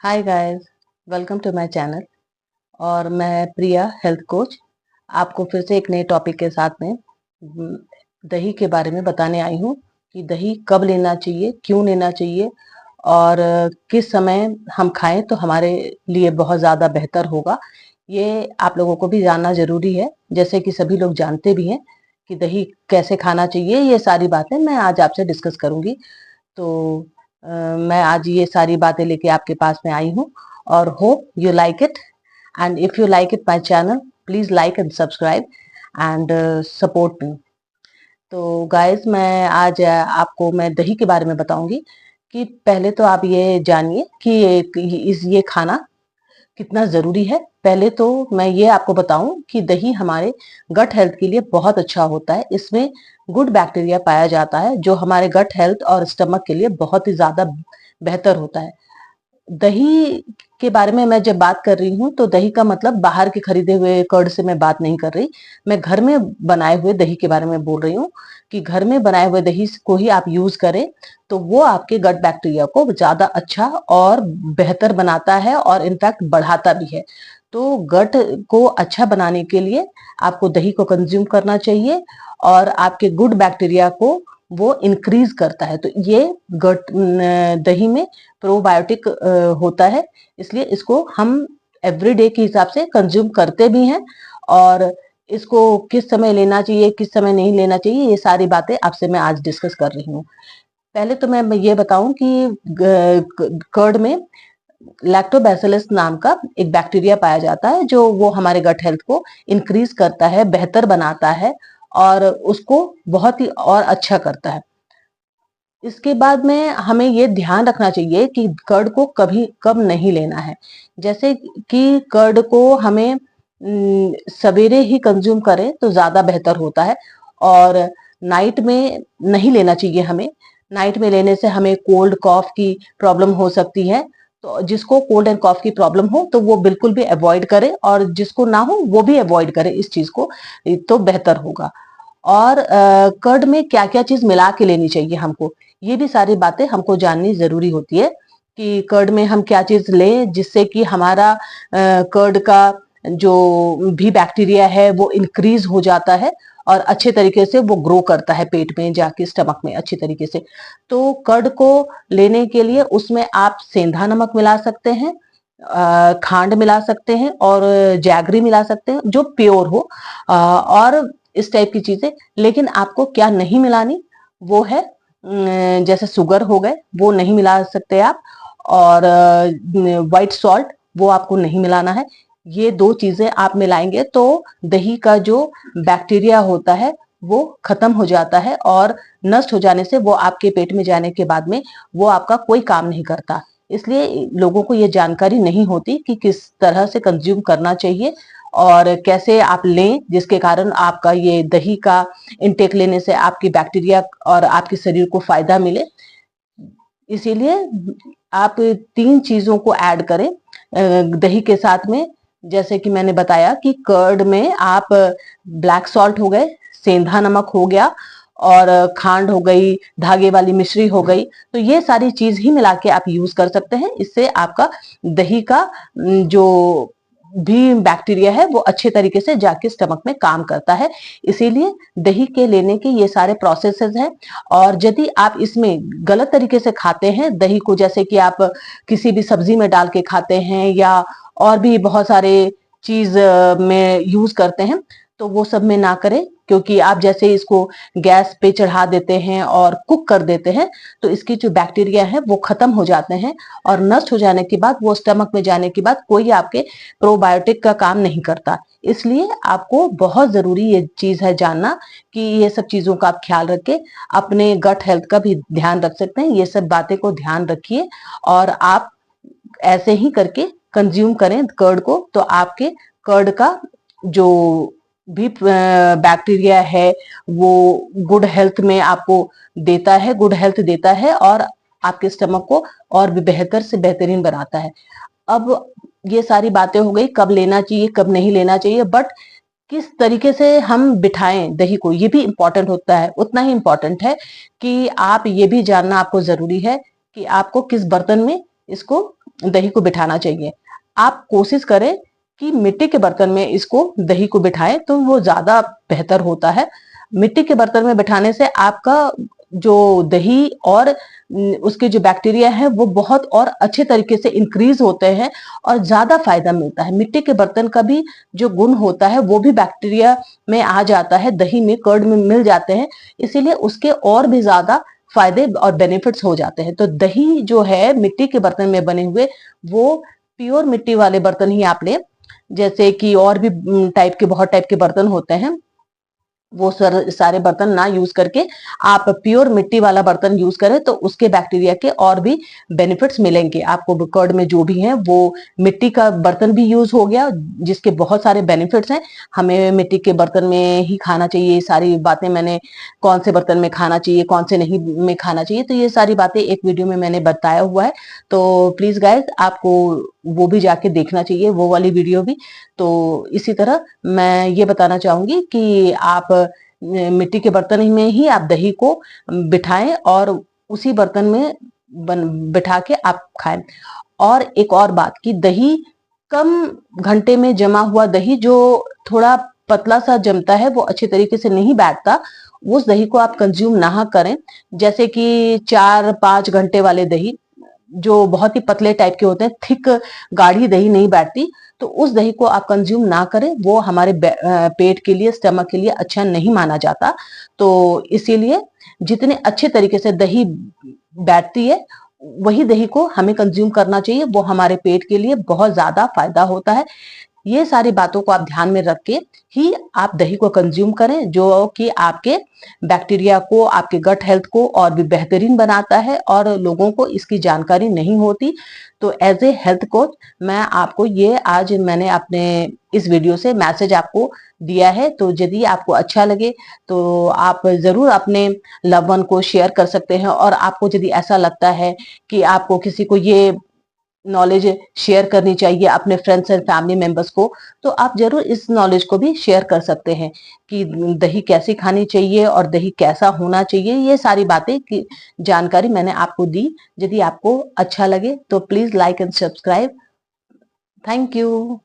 Hi guys, welcome to my channel. और मैं प्रिया, health coach, आपको फिर से एक नए टॉपिक के साथ में दही के बारे में बताने आई हूँ कि दही कब लेना चाहिए, क्यों लेना चाहिए और किस समय हम खाएं तो हमारे लिए बहुत ज़्यादा बेहतर होगा। ये आप लोगों को भी जानना ज़रूरी है, जैसे कि सभी लोग जानते भी हैं कि दही कैसे खाना चाहिए। ये सारी बातें मैं आज आपसे डिस्कस करूँगी। तो मैं आज ये सारी बातें लेके आपके पास में आई हूँ और hope you like it. And if you like it my channel, please like and subscribe and support me. तो गाइस, मैं आज आपको मैं दही के बारे में बताऊंगी कि पहले तो आप ये जानिए कि ये खाना कितना ज़रूरी है। पहले तो मैं ये आपको बताऊं कि दही हमारे गट हेल्थ के लिए बहुत अच्छा होता है। इसमें गुड बैक्टीरिया पाया जाता है जो हमारे गट हेल्थ और स्टमक के लिए बहुत ही ज़्यादा बेहतर होता है। दही के बारे में मैं जब बात कर रही हूँ तो दही का मतलब बाहर के खरीदे हुए कर्ड से मैं बात नहीं कर रही। मैं घर में बनाए हुए दही के बारे में बोल रही हूँ कि घर में बनाए हुए दही को ही आप यूज करें तो वो आपके गट बैक्टीरिया को ज्यादा अच्छा और बेहतर बनाता है और इनफैक्ट बढ़ाता भी है। तो गट को अच्छा बनाने के लिए आपको दही को कंज्यूम करना चाहिए और आपके गुड बैक्टीरिया को वो इंक्रीज करता है। तो ये गट दही में प्रोबायोटिक होता है, इसलिए इसको हम एवरीडे के हिसाब से कंज्यूम करते भी हैं। और इसको किस समय लेना चाहिए, किस समय नहीं लेना चाहिए, ये सारी बातें आपसे मैं आज डिस्कस कर रही हूँ। पहले तो मैं ये बताऊं कि कर्ड में लैक्टोबैसिलस नाम का एक बैक्टीरिया पाया जाता है जो वो हमारे गट हेल्थ को इंक्रीज करता है, बेहतर बनाता है और उसको बहुत ही और अच्छा करता है। इसके बाद में हमें ये ध्यान रखना चाहिए कि कर्ड को कभी कब नहीं लेना है। जैसे कि कर्ड को हमें सवेरे ही कंज्यूम करें तो ज्यादा बेहतर होता है और नाइट में नहीं लेना चाहिए हमें। नाइट में लेने से हमें कोल्ड कॉफ की प्रॉब्लम हो सकती है। तो जिसको कोल्ड एंड कॉफ की प्रॉब्लम हो तो वो बिल्कुल भी अवॉइड करे और जिसको ना हो वो भी अवॉइड करे इस चीज को, तो बेहतर होगा। और कर्ड में क्या क्या चीज मिला के लेनी चाहिए हमको, ये भी सारी बातें हमको जाननी जरूरी होती है कि कर्ड में हम क्या चीज लें जिससे कि हमारा कर्ड का जो भी बैक्टीरिया है वो इंक्रीज हो जाता है और अच्छे तरीके से वो ग्रो करता है पेट में जाके, स्टमक में अच्छी तरीके से। तो कर्ड को लेने के लिए उसमें आप सेंधा नमक मिला सकते हैं, खांड मिला सकते हैं और जैगरी मिला सकते हैं जो प्योर हो, और इस टाइप की चीजें। लेकिन आपको क्या नहीं मिलानी वो है, जैसे शुगर हो गए वो नहीं मिला सकते आप, और व्हाइट सॉल्ट वो आपको नहीं मिलाना है। ये दो चीजें आप मिलाएंगे तो दही का जो बैक्टीरिया होता है वो खत्म हो जाता है और नष्ट हो जाने से वो आपके पेट में जाने के बाद में वो आपका कोई काम नहीं करता। इसलिए लोगों को ये जानकारी नहीं होती कि किस तरह से कंज्यूम करना चाहिए और कैसे आप लें जिसके कारण आपका ये दही का इनटेक लेने से आपकी बैक्टीरिया और आपके शरीर को फायदा मिले। इसीलिए आप तीन चीजों को ऐड करें दही के साथ में। जैसे कि मैंने बताया कि कर्ड में आप ब्लैक सॉल्ट हो गए, सेंधा नमक हो गया और खांड हो गई, धागे वाली मिश्री हो गई। तो ये सारी चीज ही मिला के आप यूज कर सकते हैं। इससे आपका दही का जो भी बैक्टीरिया है वो अच्छे तरीके से जाके स्टमक में काम करता है। इसीलिए दही के लेने के ये सारे प्रोसेसेस हैं। और यदि आप इसमें गलत तरीके से खाते हैं दही को, जैसे कि आप किसी भी सब्जी में डाल के खाते हैं या और भी बहुत सारे चीज में यूज करते हैं, तो वो सब में ना करें। क्योंकि आप जैसे इसको गैस पे चढ़ा देते हैं और कुक कर देते हैं तो इसकी जो बैक्टीरिया है वो खत्म हो जाते हैं और नष्ट हो जाने के बाद वो स्टमक में जाने के बाद कोई आपके प्रोबायोटिक का काम नहीं करता। इसलिए आपको बहुत जरूरी ये चीज है जानना कि ये सब चीजों का आप ख्याल रखें। अपने गट हेल्थ का भी ध्यान रख सकते हैं। ये सब बातें को ध्यान रखिए और आप ऐसे ही करके कंज्यूम करें कर्ड को, तो आपके कर्ड का जो भी बैक्टीरिया है वो गुड हेल्थ में आपको देता है, गुड हेल्थ देता है और आपके स्टमक को और भी बेहतर से बेहतरीन बनाता है। अब ये सारी बातें हो गई कब लेना चाहिए कब नहीं लेना चाहिए, बट किस तरीके से हम बिठाएं दही को ये भी इंपॉर्टेंट होता है। उतना ही इंपॉर्टेंट है कि आप ये भी जानना आपको जरूरी है कि आपको किस बर्तन में इसको दही को बिठाना चाहिए। आप कोशिश करें कि मिट्टी के बर्तन में इसको दही को बिठाएं तो वो ज्यादा बेहतर होता है। मिट्टी के बर्तन में बिठाने से आपका जो दही और उसके जो बैक्टीरिया है वो बहुत और अच्छे तरीके से इंक्रीज होते हैं और ज्यादा फायदा मिलता है। मिट्टी के बर्तन का भी जो गुण होता है वो भी बैक्टीरिया में आ जाता है, दही में, कर्ड में मिल जाते हैं, इसीलिए उसके और भी ज्यादा फायदे और बेनिफिट्स हो जाते हैं। तो दही जो है मिट्टी के बर्तन में बने हुए, वो प्योर मिट्टी वाले बर्तन ही आप लें। जैसे कि और भी टाइप के, बहुत टाइप के बर्तन होते हैं, वो सारे बर्तन ना यूज करके आप प्योर मिट्टी वाला बर्तन यूज करें तो उसके बैक्टीरिया के और भी बेनिफिट्स मिलेंगे आपको। कर्ड में जो भी है वो मिट्टी का बर्तन भी यूज हो गया, जिसके बहुत सारे बेनिफिट्स हैं। हमें मिट्टी के बर्तन में ही खाना चाहिए, सारी बातें मैंने, कौन से बर्तन में खाना चाहिए, कौन से नहीं में खाना चाहिए, तो ये सारी बातें एक वीडियो में मैंने बताया हुआ है। तो प्लीज गाइज, आपको वो भी जाके देखना चाहिए, वो वाली वीडियो भी। तो इसी तरह मैं ये बताना चाहूंगी कि आप मिट्टी के बर्तन में ही आप दही को बिठाएं और उसी बर्तन में बिठा के आप खाएं। और एक और बात कि दही कम घंटे में जमा हुआ दही, जो थोड़ा पतला सा जमता है, वो अच्छे तरीके से नहीं बैठता, उस दही को आप कंज्यूम ना करें। जैसे कि 4-5 घंटे वाले दही जो बहुत ही पतले टाइप के होते हैं, थिक गाढ़ी दही नहीं बैठती, तो उस दही को आप कंज्यूम ना करें। वो हमारे पेट के लिए, स्टमक के लिए अच्छा नहीं माना जाता। तो इसीलिए जितने अच्छे तरीके से दही बैठती है वही दही को हमें कंज्यूम करना चाहिए, वो हमारे पेट के लिए बहुत ज्यादा फायदा होता है। ये सारी बातों को आप ध्यान में रख के ही आप दही को कंज्यूम करें, जो कि आपके बैक्टीरिया को, आपके गट हेल्थ को और भी बेहतरीन बनाता है, और लोगों को इसकी जानकारी नहीं होती। तो एज ए हेल्थ कोच मैं आपको ये आज मैंने अपने इस वीडियो से मैसेज आपको दिया है। तो यदि आपको अच्छा लगे तो आप जरूर अपने लव वन को शेयर कर सकते हैं, और आपको यदि ऐसा लगता है कि आपको किसी को ये नॉलेज शेयर करनी चाहिए अपने फ्रेंड्स एंड फैमिली मेंबर्स को, तो आप जरूर इस नॉलेज को भी शेयर कर सकते हैं कि दही कैसे खानी चाहिए और दही कैसा होना चाहिए। ये सारी बातें की जानकारी मैंने आपको दी। यदि आपको अच्छा लगे तो please like and subscribe. Thank you.